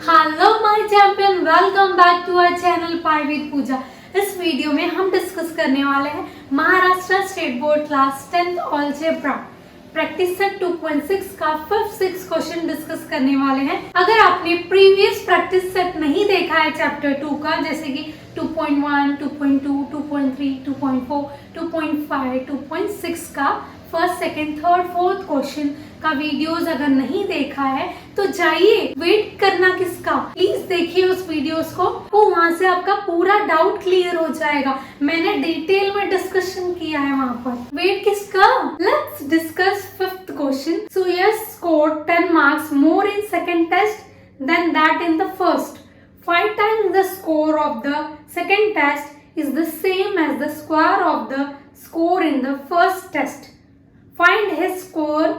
Hello my champion, welcome back to our channel pi with Pooja. इस video में हम discuss करने वाले हैं Maharashtra state board class 10th algebra practice set 2.6 का 5-6 क्वेश्चन डिस्कस करने वाले हैं। अगर आपने प्रीवियस प्रैक्टिस सेट नहीं देखा है चैप्टर 2 का, जैसे कि 2.1, 2.2, 2.3, 2.4, 2.5, 2.6 का first, second, third, fourth question का वीडियोस अगर नहीं देखा है तो जाइए, वेट करना किसका, प्लीज देखिए उस वीडियोस को, तो वहां से आपका पूरा डाउट क्लियर हो जाएगा। मैंने डिटेल में डिस्कशन किया है वहां पर। वेट किसका? Let's discuss fifth question. Suyash scored 10 marks more in second test than that in the first. 5 times the score of the second test is the same as the square of the score in the first test. Find his score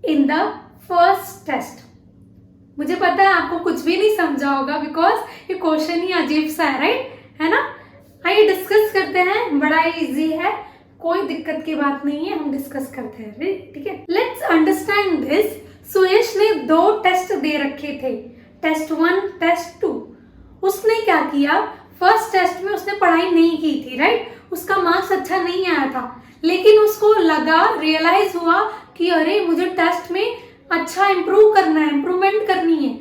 in the first test. मुझे पता है आपको कुछ भी नहीं समझा होगा, because ये क्वेश्चन ही अजीब सा है, राइट? है ना? आइए डिस्कस करते हैं, बड़ा इजी है, कोई दिक्कत की बात नहीं है, हम डिस्कस करते हैं, ठीक है? Let's understand this. सुयश ने 2 टेस्ट दे रखे थे, टेस्ट 1, टेस्ट 2। उसने क्या किया, फर्स्ट टेस्ट में उसने पढ़ाई नहीं की थी, राइट? उसका मार्क्स अच्छा नहीं आया था, लेकिन उसको लगा, रियलाइज हुआ कि अरे मुझे टेस्ट में अच्छा इम्प्रूव करना है, इम्प्रूवमेंट करनी है।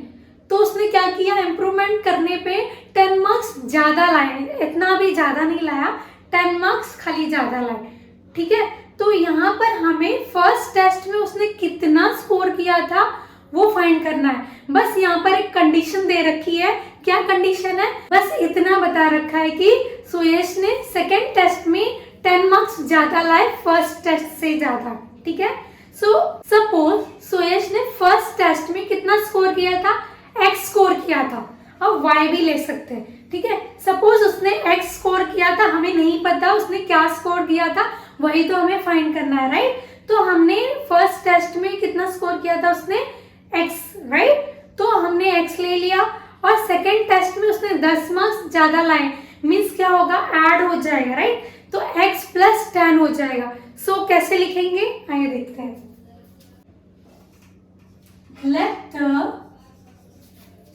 तो उसने क्या किया, इम्प्रूवमेंट करने पे 10 मार्क्स ज्यादा लाए, इतना भी ज्यादा नहीं लाया, 10 मार्क्स खाली ज्यादा लाए, ठीक है? तो यहाँ पर हमें फर्स्ट टेस्ट में उसने कितना स्कोर किया था वो फाइंड करना है। बस यहाँ पर एक कंडीशन दे रखी है। क्या कंडीशन है? बस इतना बता रखा है कि सुयश ने सेकेंड टेस्ट में 10 मार्क्स ज्यादा लाए फर्स्ट टेस्ट से ज्यादा, ठीक है? सो सपोज सुयश ने फर्स्ट टेस्ट में कितना स्कोर किया था, x स्कोर किया था, अब y भी ले सकते हैं, ठीक है? सपोज उसने x स्कोर किया था, हमें नहीं पता उसने क्या स्कोर किया था, वही तो हमें फाइंड करना है, राइट? तो हमने फर्स्ट टेस्ट में कितना स्कोर किया था उसने, x, राइट? तो हमने x ले लिया, और सेकेंड टेस्ट में उसने 10 मार्क्स ज्यादा लाए, मीन्स क्या होगा, ऐड हो जाएगा, राइट? तो x प्लस 10 हो जाएगा। सो कैसे लिखेंगे, आइए देखते हैं। Let the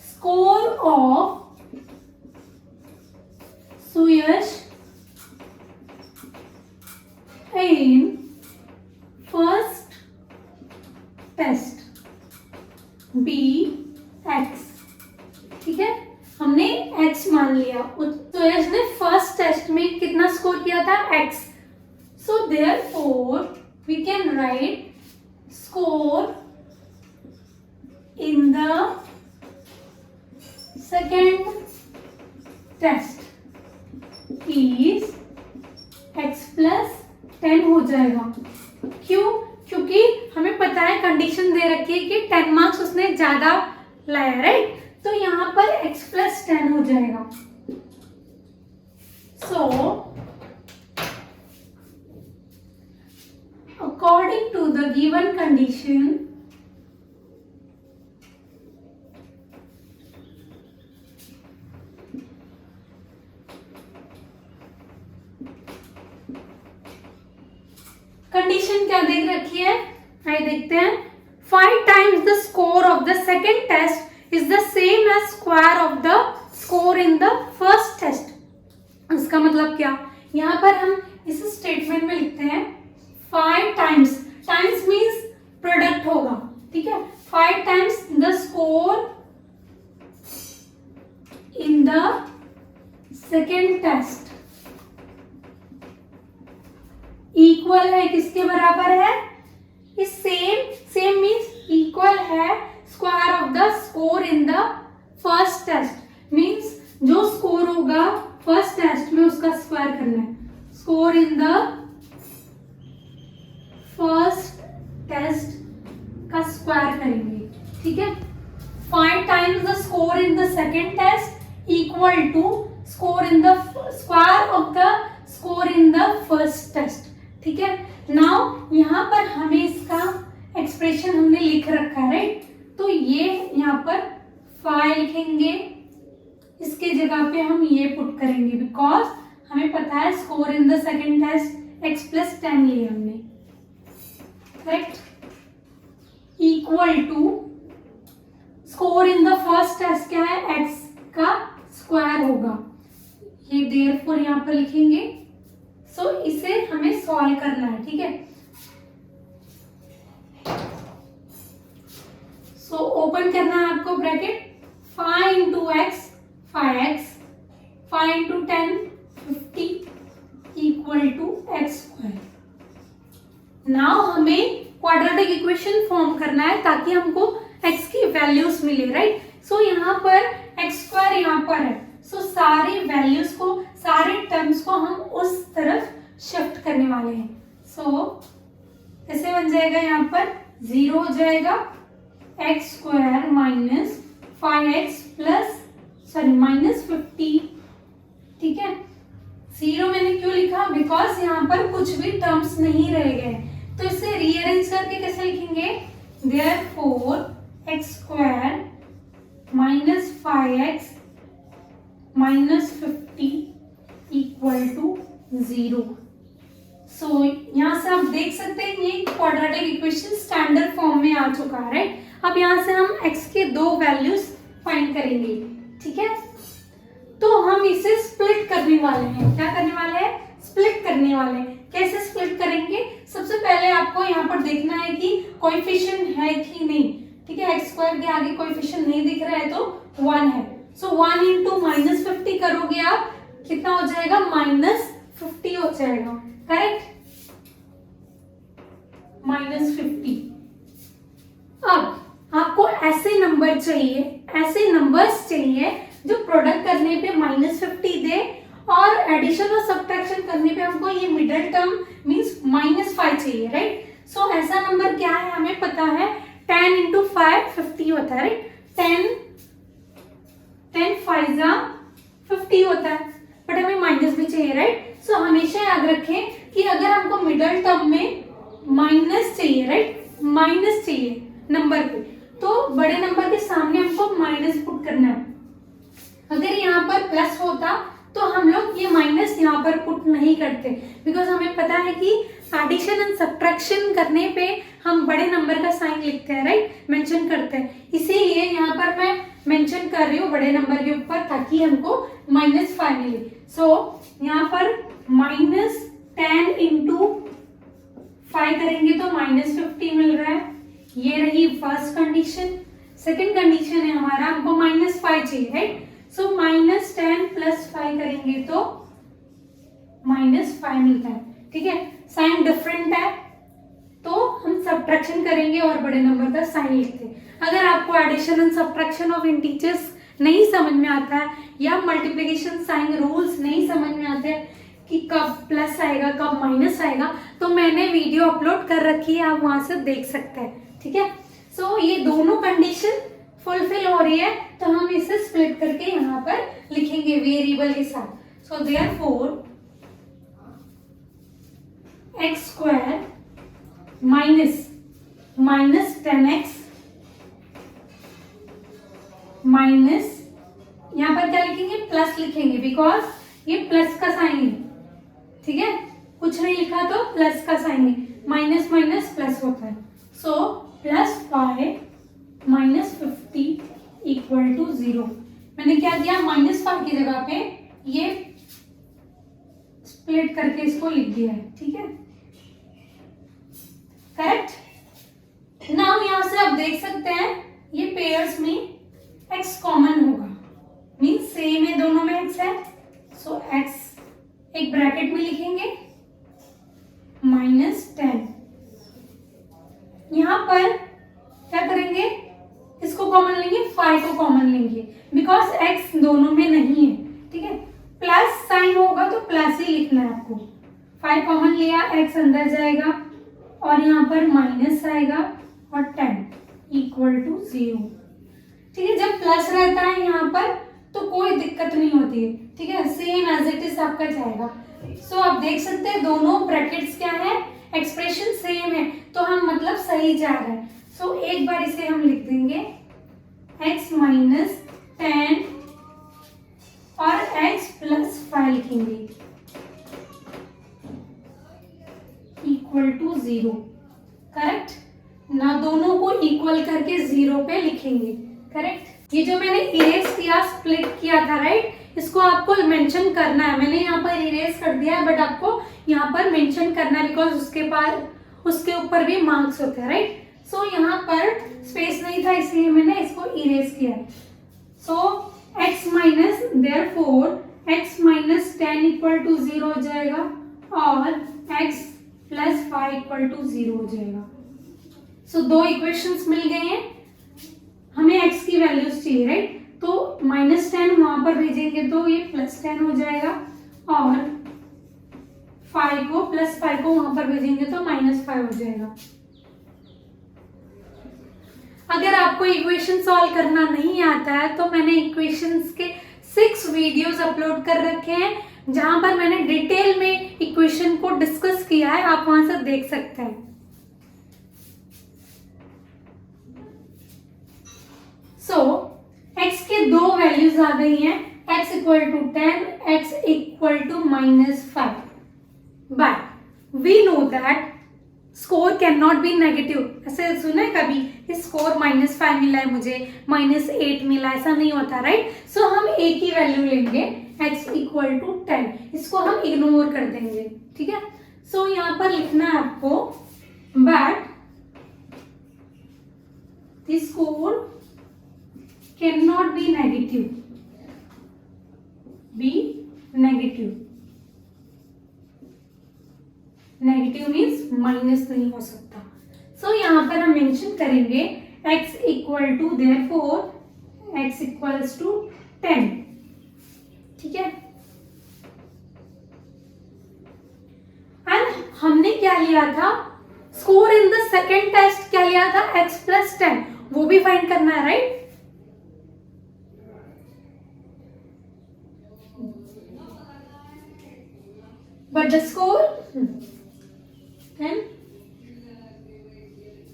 score of Suyash in first test be x, ठीक है? हमने x मान लिया। सुयश ने फर्स्ट टेस्ट में कितना स्कोर किया था, x। So therefore we can write score in the second test is x plus 10 हो जाएगा। क्यों? क्योंकि हमें पता है, कंडीशन दे रखी है कि 10 मार्क्स उसने ज्यादा लाया, राइट? तो यहाँ पर x प्लस 10 हो जाएगा। So according to the given condition, condition क्या दे रखी है, आइए देखते हैं। 5 times the score of the second test is the same as square of the score in the first test. इसका मतलब क्या? यहाँ पर हम इस स्टेटमेंट में लिखते हैं 5 times, टाइम्स मीन्स प्रोडक्ट होगा, ठीक है? 5 times the score in the second test equal है, किसके बराबर है? इस सेम मीन्स इक्वल है square of the score in the first test, means जो स्कोर होगा फर्स्ट टेस्ट में उसका स्क्वायर करना है। Score in the first test का स्क्वायर करेंगे, ठीक है? 5 times the score in the second test equal to score in the square of the score in the first test, ठीक है? नाउ यहाँ पर हमें इसका एक्सप्रेशन हमने लिख रखा है, राइट? तो ये यहाँ पर 5 लिखेंगे, इसके जगह पे हम ये पुट करेंगे, बिकॉज हमें पता है score in the second test x plus 10 लिए हमने, right? Equal to score in the first test क्या है, होगा, ये देयरफॉर यहाँ पर लिखेंगे। सो इसे हमें सॉल्व करना है, ठीक है। सो ओपन करना है आपको bracket, 5 into x 5x, 5 into 10 50 equal to x square. Now हमें क्वाड्रेटिक इक्वेशन फॉर्म करना है ताकि हमको x की वैल्यूज मिले, राइट। सो यहाँ पर एक्स स्क्वायर यहाँ पर है, सो सारी वैल्यूज को, सारे टर्म्स को हम उस तरफ शिफ्ट करने वाले हैं। सो कैसे बन जाएगा, यहाँ पर 0 हो जाएगा, x square minus 5x plus minus 50, ठीक है। 0 मैंने क्यों लिखा, बिकॉज यहाँ पर कुछ भी टर्म्स नहीं रह गए, तो इसे रीअरेंज करके कैसे लिखेंगे, therefore x square minus 5x minus 50 equal to 0। So यहाँ से आप देख सकते हैं ये क्वाड्रेटिक इक्वेशन स्टैंडर्ड फॉर्म में आ चुका है, राइट। अब यहाँ से हम x के दो वैल्यूज फाइंड करेंगे, ठीक है। तो हम इसे स्प्लिट करने वाले हैं, क्या करने वाले हैं, स्प्लिट करने वाले हैं। कैसे स्प्लिट करेंगे, सबसे पहले आपको यहाँ पर देखना है कि कोएफिशिएंट है कि नहीं, ठीक है। एक्स स्क्वायर के आगे कोएफिशिएंट नहीं दिख रहा है तो 1 है। सो 1 इंटू माइनस 50 करोगे आप, कितना हो जाएगा, माइनस 50 हो जाएगा, करेक्ट, माइनस 50। अब आपको ऐसे नंबर चाहिए, ऐसे नंबर्स चाहिए जो प्रोडक्ट करने पे माइनस 50 दे और एडिशन और सब्ट्रैक्शन करने पे हमको ये मिडिल टर्म मींस माइनस 5 चाहिए, राइट। सो ऐसा नंबर क्या है, हमें पता है 10 इंटू 5 50 होता है, राइट। 10 5 50 होता है, बट हमें माइनस भी चाहिए, राइट। सो हमेशा याद रखें कि अगर हमको मिडिल टर्म में माइनस चाहिए, राइट, माइनस चाहिए नंबर पे, तो बड़े नंबर के सामने हमको माइनस पुट करना है। अगर यहाँ पर प्लस होता तो हम लोग ये माइनस यहाँ पर पुट नहीं करते, बिकॉज हमें पता है कि एडिशन एंड सब्ट्रैक्शन करने पे हम बड़े नंबर का साइन लिखते हैं, राइट, मेंशन करते हैं। इसीलिए यहाँ पर मैं मेंशन कर रही हूँ बड़े नंबर के ऊपर ताकि हमको -5 मिले। सो यहाँ पर -10 इंटू 5 करेंगे तो -50 मिल रहा है, ये रही फर्स्ट कंडीशन। सेकंड कंडीशन है हमारा, हमको -5 चाहिए, राइट। सो -10 प्लस 5 करेंगे तो -5 मिलता है, ठीक है। साइन डिफरेंट है तो हम सब्ट्रैक्शन करेंगे और बड़े नंबर का साइन लिखते हैं। अगर आपको addition and subtraction of integers नहीं समझ में आता है या मल्टीप्लिकेशन साइन रूल्स नहीं समझ में आते हैं कि कब प्लस आएगा कब माइनस आएगा, तो मैंने वीडियो अपलोड कर रखी है, आप वहां से देख सकते हैं, ठीक है। सो ये दोनों कंडीशन फुलफिल हो रही है तो हम इसे स्प्लिट करके यहाँ पर लिखेंगे वेरिएबल के साथ। So therefore x square minus 10x minus, यहाँ पर क्या लिखेंगे, प्लस लिखेंगे, बिकॉज ये प्लस का साइन है, ठीक है। कुछ नहीं लिखा तो प्लस का साइन है, माइनस माइनस प्लस होता है। सो +5 -50 इक्वल टू 0। मैंने क्या किया, -5 की जगह पे ये स्प्लिट करके इसको लिख दिया है, ठीक है, करेक्ट। नाउ यहां से आप देख सकते हैं ये पेयर्स में x कॉमन होगा, मीन्स सेम है, दोनों में x है। सो x एक ब्रैकेट में लिखेंगे -10। यहां पर क्या करेंगे, इसको कॉमन लेंगे, 5 को कॉमन लेंगे, बिकॉज x दोनों में नहीं है, ठीक है। प्लस साइन होगा तो प्लस ही लिखना है आपको। 5 कॉमन लिया, x अंदर जाएगा और यहाँ पर माइनस आएगा और 10 इक्वल टू 0, ठीक है। जब प्लस रहता है यहाँ पर तो कोई दिक्कत नहीं होती है, ठीक है, सेम एज इट इज आपका जाएगा। सो आप देख सकते हैं दोनों ब्रैकेट्स क्या है, एक्सप्रेशन सेम है, तो हम मतलब सही जा रहे हैं। सो एक बार इसे हम लिख देंगे x -10 और x +5 लिखेंगे इक्वल टू 0, करेक्ट ना, दोनों को इक्वल करके 0 पे लिखेंगे, करेक्ट। ये जो मैंने इरेज किया, स्प्लिट किया था, राइट, इसको आपको मेंशन करना है। मैंने यहाँ पर इरेज कर दिया है, बट आपको यहाँ पर मेंशन करना है बिकॉज उसके ऊपर भी मार्क्स होते हैं, राइट। सो यहाँ पर स्पेस नहीं था इसलिए मैंने इसको इरेज किया है। So x minus therefore x minus 10 equal to 0 हो जाएगा और x प्लस 5 इक्वल टू 0 हो जाएगा। सो दो इक्वेशंस मिल गए हैं, हमें x की वैल्यूज चाहिए, राइट। तो -10 वहां पर भेजेंगे तो ये +10 हो जाएगा और 5 को वहां पर भेजेंगे तो -5 हो जाएगा। अगर आपको इक्वेशन सॉल्व करना नहीं आता है तो मैंने इक्वेशंस के 6 वीडियोस अपलोड कर रखे हैं जहां पर मैंने डिटेल में इक्वेशन को डिस्कस किया है, आप वहां से देख सकते हैं। सो x के दो वैल्यूज आ गई हैं, x equal to 10, x equal to -5, but we know that score can not be negative. ऐसे सुना है कभी स्कोर -5 मिला है मुझे, -8 मिला, ऐसा नहीं होता, राइट। सो हम a की वैल्यू लेंगे x इक्वल टू 10, इसको हम इग्नोर कर देंगे, ठीक है। सो यहाँ पर लिखना है आपको but the score can not be negative, negative means minus नहीं हो सकता। सो यहाँ पर हम मेंशन करेंगे x equal to therefore x equals to 10, ठीक है। एंड हमने क्या लिया था, score in the second test क्या लिया था, x प्लस 10, वो भी फाइंड करना है, right. But the score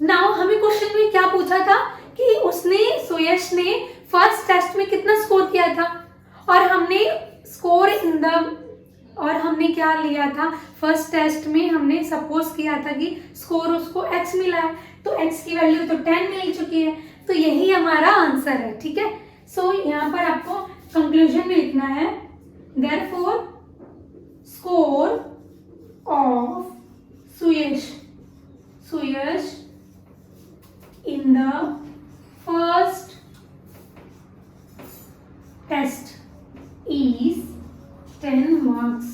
now हमें क्वेश्चन में क्या पूछा था कि उसने सुयश ने फर्स्ट टेस्ट में कितना स्कोर किया था और हमने क्या लिया था, फर्स्ट टेस्ट में हमने सपोज किया था कि स्कोर उसको x मिला है, तो x की वैल्यू तो 10 मिल चुकी है, तो यही हमारा आंसर है, ठीक है। सो यहाँ पर आपको कंक्लूजन में लिखना है therefore score of Suyash in the first test is 10 marks,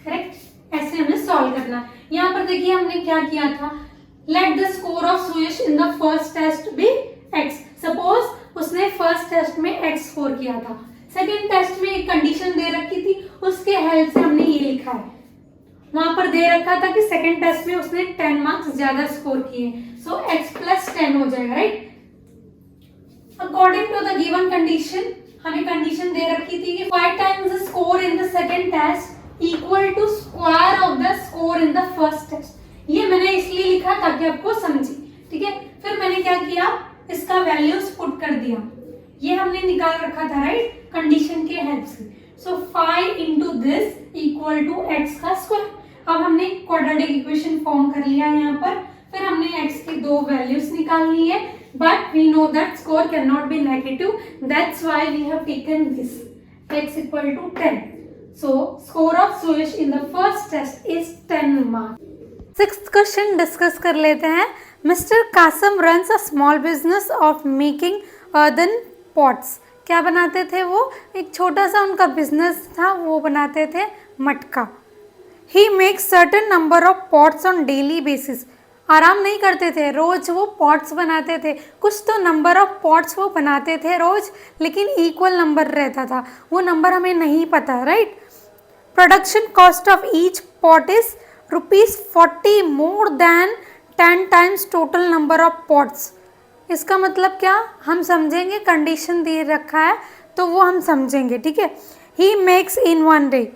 correct. ऐसे हमें सॉल्व करना है। यहाँ पर देखिए हमने क्या किया था, let the score of Suyash in the first test be x। Suppose उसने फर्स्ट टेस्ट में x स्कोर किया था, सेकेंड टेस्ट में एक कंडीशन दे रखी थी, उसके हेल्प से हमने ये लिखा है। वहां पर दे रखा था कि सेकेंड टेस्ट में उसने 10 मार्क्स ज्यादा स्कोर किए, सो x प्लस 10 हो जाएगा, right. According to the given condition, हमें कंडीशन दे रखी थी कि 5 times the score in the second test equal to square of the score in the first test. ये मैंने इसलिए लिखा ताकि आपको समझे, ठीक है। फिर मैंने क्या किया, इसका वैल्यूज पुट कर दिया, ये हमने निकाल रखा था, राइट, कंडीशन के हेल्प से। So 5 into this equal to x का स्क्वायर। अब हमने क्वाड्रेटिक इक्वेशन फॉर्म कर लिया है यहाँ पर, फिर हमने x की दो वैल्यूज निकालनी है, but we know that score can not be negative, that's why we have taken this x equal to 10। So score of Suyash in the first test is 10 marks. Sixth question discuss कर लेते हैं। Mister Kasam runs a small business of making earthen pots. क्या बनाते थे वो, एक छोटा सा उनका बिजनेस था, वो बनाते थे मटका। He makes certain number of pots on daily basis. आराम नहीं करते थे, रोज वो पॉट्स बनाते थे, कुछ तो नंबर ऑफ पॉट्स वो बनाते थे रोज, लेकिन इक्वल नंबर रहता था, वो नंबर हमें नहीं पता, right. Production cost of each pot is ₹40 more than 10 times total number of pots. इसका मतलब क्या, हम समझेंगे, कंडीशन दे रखा है तो वो हम समझेंगे, ठीक है। He makes in 1 day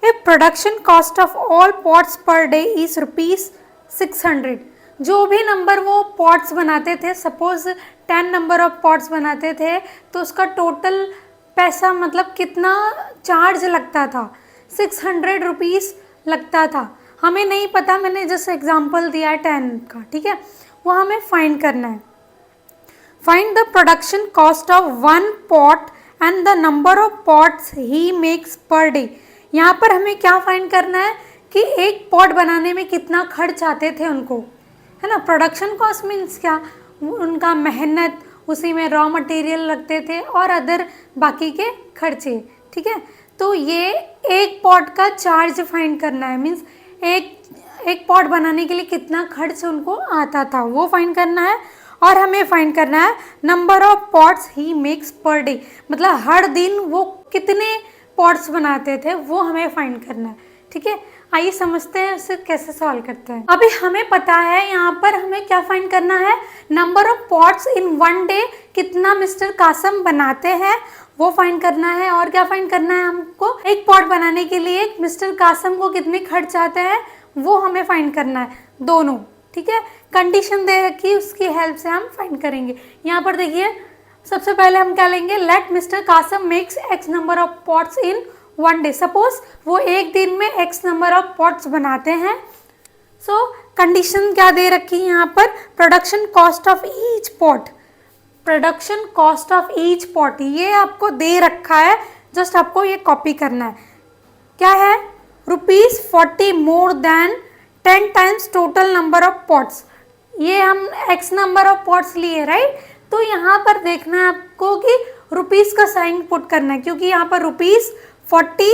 A production cost of all pots per day is ₹600। जो भी नंबर वो पॉट्स बनाते थे, सपोज 10 नंबर ऑफ पॉट्स बनाते थे, तो उसका टोटल पैसा मतलब कितना चार्ज लगता था, ₹600 लगता था। हमें नहीं पता, मैंने जस्ट एग्जांपल दिया है 10 का, ठीक है, वो हमें फाइंड करना है। Find the production cost of one pot and the number of pots he makes per day. यहाँ पर हमें क्या फाइंड करना है कि एक पॉट बनाने में कितना खर्च आते थे उनको, है ना। प्रोडक्शन कॉस्ट मीन्स क्या, उनका मेहनत, उसी में रॉ मटेरियल लगते थे और अदर बाकी के खर्चे, ठीक है। तो ये एक पॉट का चार्ज फाइंड करना है, मीन्स एक पॉट बनाने के लिए कितना खर्च उनको आता था वो फाइंड करना है। और हमें फाइंड करना है number of pots he makes per day, मतलब हर दिन वो कितने पॉट्स बनाते थे वो हमें फाइंड करना है, ठीक है। आइए समझते हैं उसे कैसे सॉल्व करते हैं। अभी हमें पता है यहाँ पर हमें क्या फाइंड करना है, number of pots in one day, कितना मिस्टर कासम बनाते हैं वो फाइंड करना है। और क्या फाइंड करना है हमको, एक पॉट बनाने के लिए मिस्टर कासम को कितने खर्च आते हैं वो हमें फाइंड करना है, दोनों, ठीक है। कंडीशन दे रखी, उसकी हेल्प से हम फाइंड करेंगे। यहाँ पर देखिए सबसे पहले हम क्या लेंगे, let mister Kasam makes x number of pots in one day. Suppose वो एक दिन में एक्स नंबर ऑफ पॉट्स बनाते हैं। सो कंडीशन क्या दे रखी है यहाँ पर, production cost of each pot, production cost of each pot ये आपको दे रखा है, जस्ट आपको ये कॉपी करना है। क्या है, ₹40 more than 10 times total number of pots. ये हम एक्स नंबर ऑफ पॉट्स लिए, राइट। तो यहाँ पर देखना है आपको कि रुपीस का साइन पुट करना है, क्योंकि यहाँ पर ₹40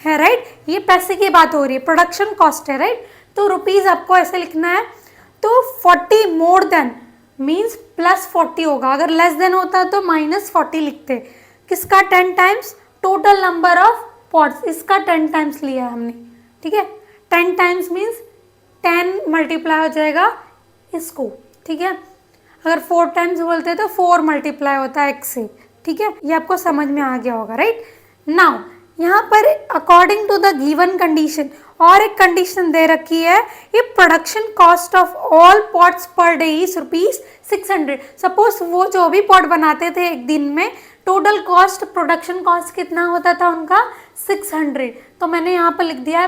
है, राइट। ये पैसे की बात हो रही है, प्रोडक्शन कॉस्ट है, राइट। तो रुपीस आपको ऐसे लिखना है। तो 40 मोर देन मीन्स +40 होगा, अगर लेस देन होता तो -40 लिखते। किसका 10 times, total number of pots, इसका 10 टाइम्स लिया है हमने, ठीक है। 10 टाइम्स मीन्स 10 मल्टीप्लाई हो जाएगा इसको, ठीक है। अगर 4 टाइम्स बोलते तो 4 मल्टीप्लाई होता है एक्स से, ठीक है। ये आपको समझ में आ गया होगा, राइट। नाउ यहाँ पर according to the given condition और एक कंडीशन दे रखी है, ये production cost of all pots per day is ₹600। Suppose वो जो भी पॉट बनाते थे एक दिन में, टोटल कॉस्ट, प्रोडक्शन कॉस्ट कितना होता था उनका, 600। तो मैंने यहाँ पर लिख दिया है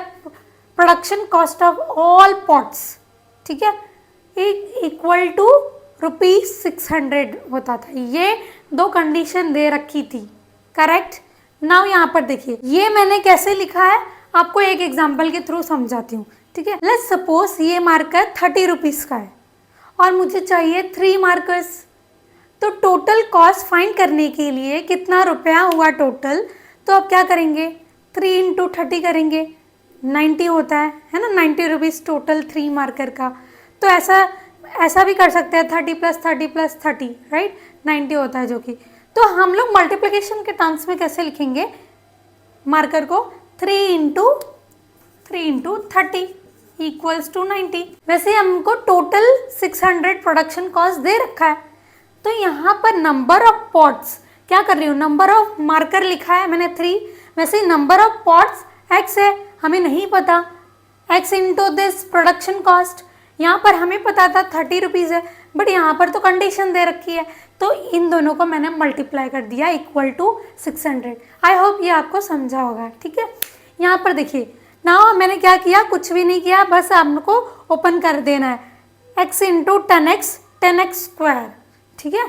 production cost of all pots, ठीक है, इक्वल टू ₹600 होता था। ये दो कंडीशन दे रखी थी, करेक्ट। नाउ यहाँ पर देखिए ये मैंने कैसे लिखा है, आपको एक एग्जांपल के थ्रू समझाती हूँ, ठीक है। लेट्स सपोज ये मार्कर 30 रुपीज़ का है और मुझे चाहिए 3 मार्कर्स। तो टोटल कॉस्ट फाइंड करने के लिए कितना रुपया हुआ टोटल, तो आप क्या करेंगे, 3 × 30 करेंगे, 90 होता है ना, 90 रुपीज़ टोटल 3 मार्कर का। तो ऐसा भी कर सकते हैं, 30 + 30 + 30, राइट, 90 होता है जो कि। तो हम लोग मल्टीप्लिकेशन के टर्म्स में कैसे लिखेंगे मार्कर को, 3 × 30 = 90। वैसे हमको टोटल 600 प्रोडक्शन कॉस्ट दे रखा है। तो यहाँ पर नंबर ऑफ पॉट्स क्या कर रही हूँ, नंबर ऑफ मार्कर लिखा है मैंने 3, वैसे नंबर ऑफ पॉट्स x है, हमें नहीं पता, x × दिस प्रोडक्शन कॉस्ट। यहाँ पर हमें पता था 30 रुपीज़ है, बट यहाँ पर तो कंडीशन दे रखी है, तो इन दोनों को मैंने मल्टीप्लाई कर दिया इक्वल टू 600। आई होप ये आपको समझा होगा, ठीक है। यहाँ पर देखिए नाउ मैंने क्या किया, कुछ भी नहीं किया, बस आपको ओपन कर देना है, x × 10x 10x², ठीक है,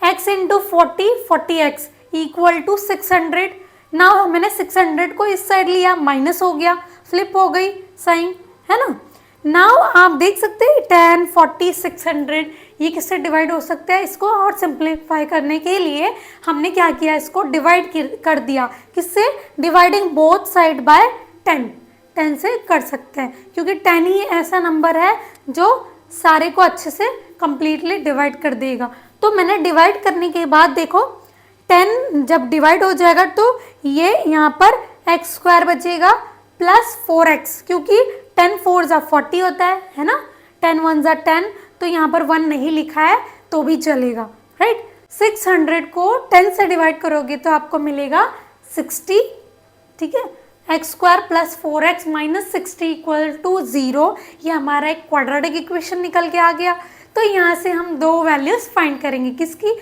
x × 40 40x = 600। नाउ मैंने 600 को इस साइड लिया, माइनस हो गया, फ्लिप हो गई साइन, है ना। नाउ आप देख सकते हैं 10 40 600 ये किससे डिवाइड हो सकता है, इसको और सिंप्लीफाई करने के लिए हमने क्या किया, इसको डिवाइड कर दिया, किससे, डिवाइडिंग बोथ साइड बाय 10 से कर सकते हैं, क्योंकि 10 ही ऐसा नंबर है जो सारे को अच्छे से कंप्लीटली डिवाइड कर देगा। तो मैंने डिवाइड करने के बाद देखो 10 जब डिवाइड हो जाएगा तो ये यहाँ पर x² बचेगा प्लस 4x, क्योंकि 10 4 = 40 होता है ना, 10 1 = 10, तो यहाँ पर 1 नहीं लिखा है तो भी चलेगा, राइट। 600 को 10 से डिवाइड करोगे तो आपको मिलेगा 60, ठीक है, x² + 4x - 60 = 0। ये हमारा एक क्वाड्रेटिक इक्वेशन निकल के आ गया। तो यहाँ से हम दो वैल्यूज फाइंड करेंगे, किसकी,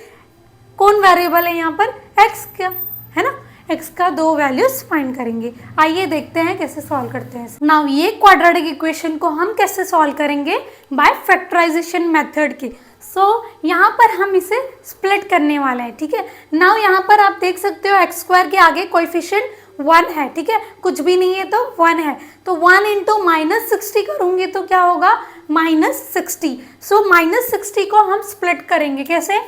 कौन वेरिएबल है यहाँ पर, x का, है ना, x का 2 वैल्यूज फाइंड करेंगे। आइए देखते हैं कैसे सॉल्व करते हैं। नाउ ये क्वाड्रेटिक इक्वेशन को हम कैसे सॉल्व करेंगे, बाय फैक्टराइजेशन मेथड के। सो यहाँ पर हम इसे स्प्लिट करने वाले हैं, ठीक है। नाउ यहाँ पर आप देख सकते हो एक्स स्क्वायर के आगे कोएफिशिएंट 1 है, ठीक है, कुछ भी नहीं है तो 1 है, तो 1 इंटू -60 करूँगी तो क्या होगा -60। सो -60 को हम स्प्लिट करेंगे कैसे,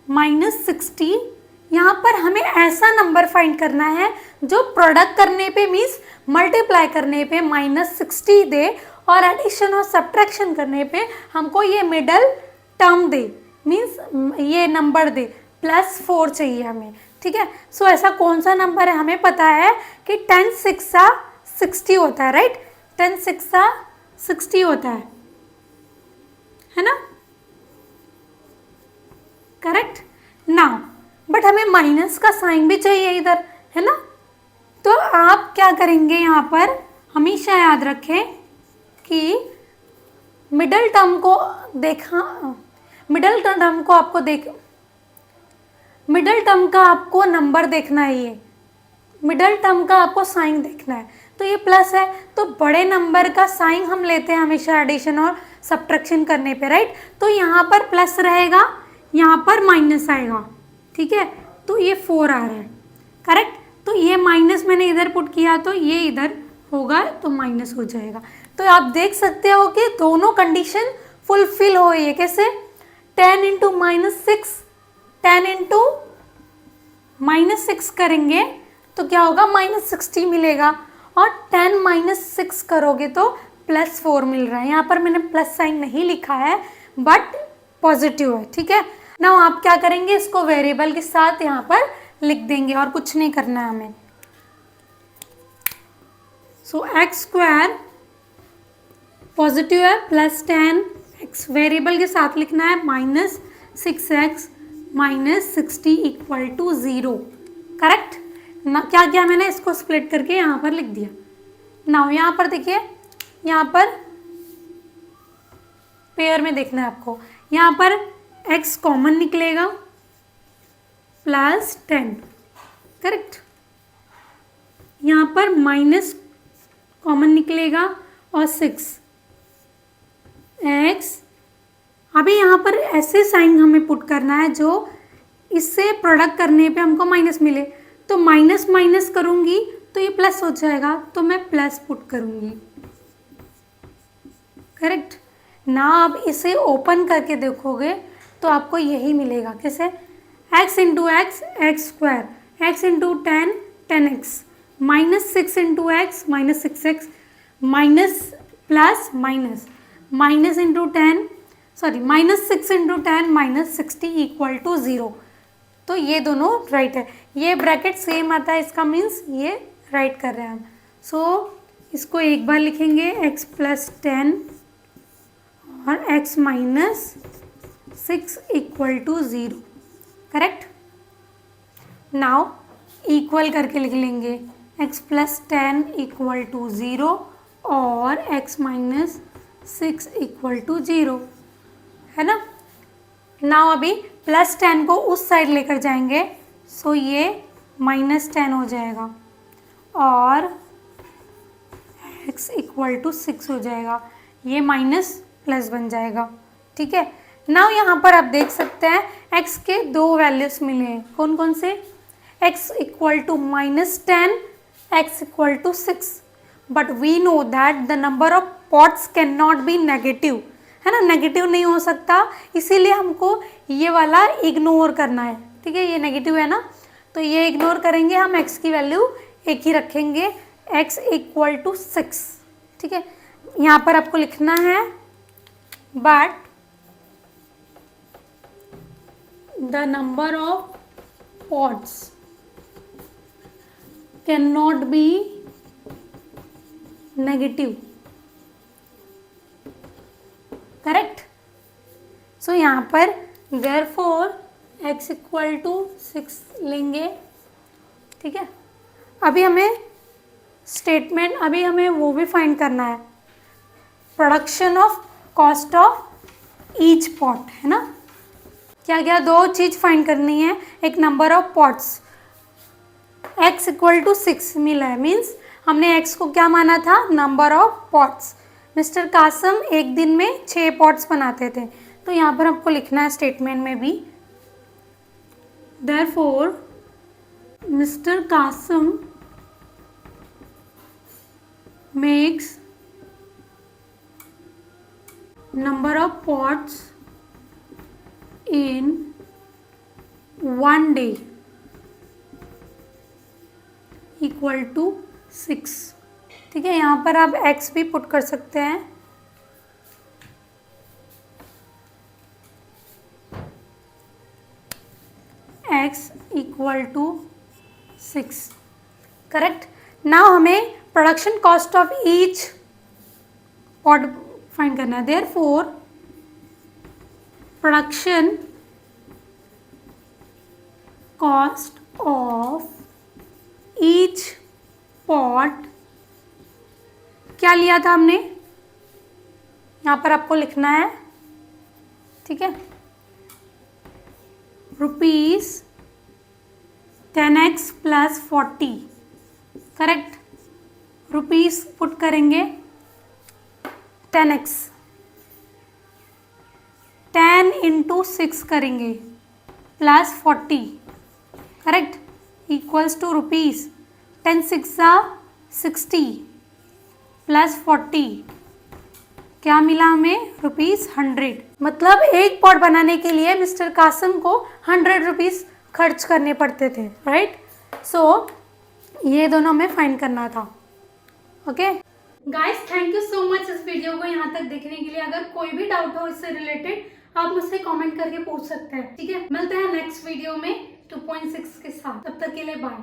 -60, यहाँ पर हमें ऐसा नंबर फाइंड करना है जो प्रोडक्ट करने पे मीन्स मल्टीप्लाई करने पे -60 दे और एडिशन और सब्ट्रैक्शन करने पे हमको ये मिडल टर्म दे, मीन्स ये नंबर दे, +4 चाहिए हमें, ठीक है। सो ऐसा कौन सा नंबर है, हमें पता है कि 10 6 60 होता है, राइट, 10 6 60 होता है ना, करेक्ट। नाउ बट हमें माइनस का साइन भी चाहिए इधर, है ना, तो आप क्या करेंगे, यहाँ पर हमेशा याद रखें कि मिडल टर्म को मिडल टर्म का आपको नंबर देखना है, ये मिडल टर्म का आपको साइन देखना है, तो ये प्लस है तो बड़े नंबर का साइन हम लेते हैं हमेशा एडिशन और सब्ट्रैक्शन करने पे, राइट। तो यहाँ पर प्लस रहेगा, यहाँ पर माइनस आएगा, ठीक है, तो ये 4 आ रहा है, करेक्ट। तो ये माइनस मैंने इधर पुट किया तो ये इधर होगा तो माइनस हो जाएगा। तो आप देख सकते हो कि दोनों कंडीशन फुलफिल हो रही है, कैसे, 10 इंटू -6, 10 इंटू -6 करेंगे तो क्या होगा -60 मिलेगा, और 10 - 6 करोगे तो +4 मिल रहा है। यहाँ पर मैंने प्लस साइन नहीं लिखा है बट पॉजिटिव है, ठीक है। ना आप क्या करेंगे, इसको वेरिएबल के साथ यहाँ पर लिख देंगे और कुछ नहीं करना है हमें। सो एक्स स्क्वायर पॉजिटिव है +10x, वेरिएबल के साथ लिखना है -6x -60 = 0, करेक्ट ना। क्या किया मैंने, इसको स्प्लिट करके यहाँ पर लिख दिया। नाउ यहाँ पर देखिए, यहाँ पर पेयर में देखना है आपको, यहाँ पर x कॉमन निकलेगा +10, करेक्ट, यहाँ पर माइनस कॉमन निकलेगा और 6x, अभी यहाँ पर ऐसे साइन हमें पुट करना है जो इससे प्रोडक्ट करने पे हमको माइनस मिले, तो माइनस माइनस करूँगी तो ये प्लस हो जाएगा, तो मैं प्लस पुट करूँगी, करेक्ट ना। अब इसे ओपन करके देखोगे तो आपको यही मिलेगा, कैसे, x into x x square, x into 10 10x, -6 into x -6x, minus plus minus, minus into 10 sorry -6 into 10 -60 = 0। तो ये दोनों राइट है, ये ब्रैकेट सेम आता है, इसका मीन्स ये राइट कर रहे हैं हम। सो इसको एक बार लिखेंगे x + 10 और x - 6 = 0, करेक्ट। नाउ इक्वल करके लिख लेंगे x + 10 = 0 और x - 6 = 0, है ना। नाउ अभी +10 को उस साइड लेकर जाएंगे, सो ये -10 हो जाएगा और x = 6 हो जाएगा, ये माइनस प्लस बन जाएगा, ठीक है। नाउ यहाँ पर आप देख सकते हैं x के 2 वैल्यूज मिले हैं, कौन कौन से, x = -10, x = 6, but we know that the number of pots can not be negative, है ना, नेगेटिव नहीं हो सकता, इसीलिए हमको ये वाला इग्नोर करना है, ठीक है, ये नेगेटिव है ना, तो ये इग्नोर करेंगे हम, x की वैल्यू एक ही रखेंगे, x = 6, ठीक है। यहाँ पर आपको लिखना है but the number of pots can not be negative, correct. So यहाँ पर therefore x = 6 लेंगे, ठीक है। अभी हमें स्टेटमेंट, अभी हमें वो भी फाइंड करना है, production of cost of each pot, है ना। क्या क्या 2 चीज़ फाइंड करनी है, एक नंबर ऑफ पॉट्स, x = 6 मिला है, मीन्स हमने x को क्या माना था, number of pots, mister Kasam एक दिन में 6 पॉट्स बनाते थे। तो यहाँ पर आपको लिखना है स्टेटमेंट में भी, therefore mister Kasam makes number of pots in one day equal to 6। ठीक है, यहाँ पर आप x भी पुट कर सकते हैं। x equal to 6, correct. Now हमें production cost of each pot find करना है। Therefore production cost of each pot, क्या लिया था हमने, यहाँ पर आपको लिखना है, ठीक है, rupees 10x plus 40, correct. Rupees put करेंगे 10x, 10 इंटू 6 करेंगे plus 40, correct, equals to rupees 10 6 60 plus 40, क्या मिला हमें, रुपीज 100। मतलब एक पॉट बनाने के लिए मिस्टर कासम को 100 रुपीज खर्च करने पड़ते थे, राइट। सो ये दोनों हमें फाइंड करना था। Okay guys, thank you so much इस वीडियो को यहाँ तक देखने के लिए। अगर कोई भी डाउट हो इससे रिलेटेड आप मुझसे कमेंट करके पूछ सकते हैं, ठीक है। मिलते हैं नेक्स्ट वीडियो में 2.6 के साथ, तब तक के लिए बाय।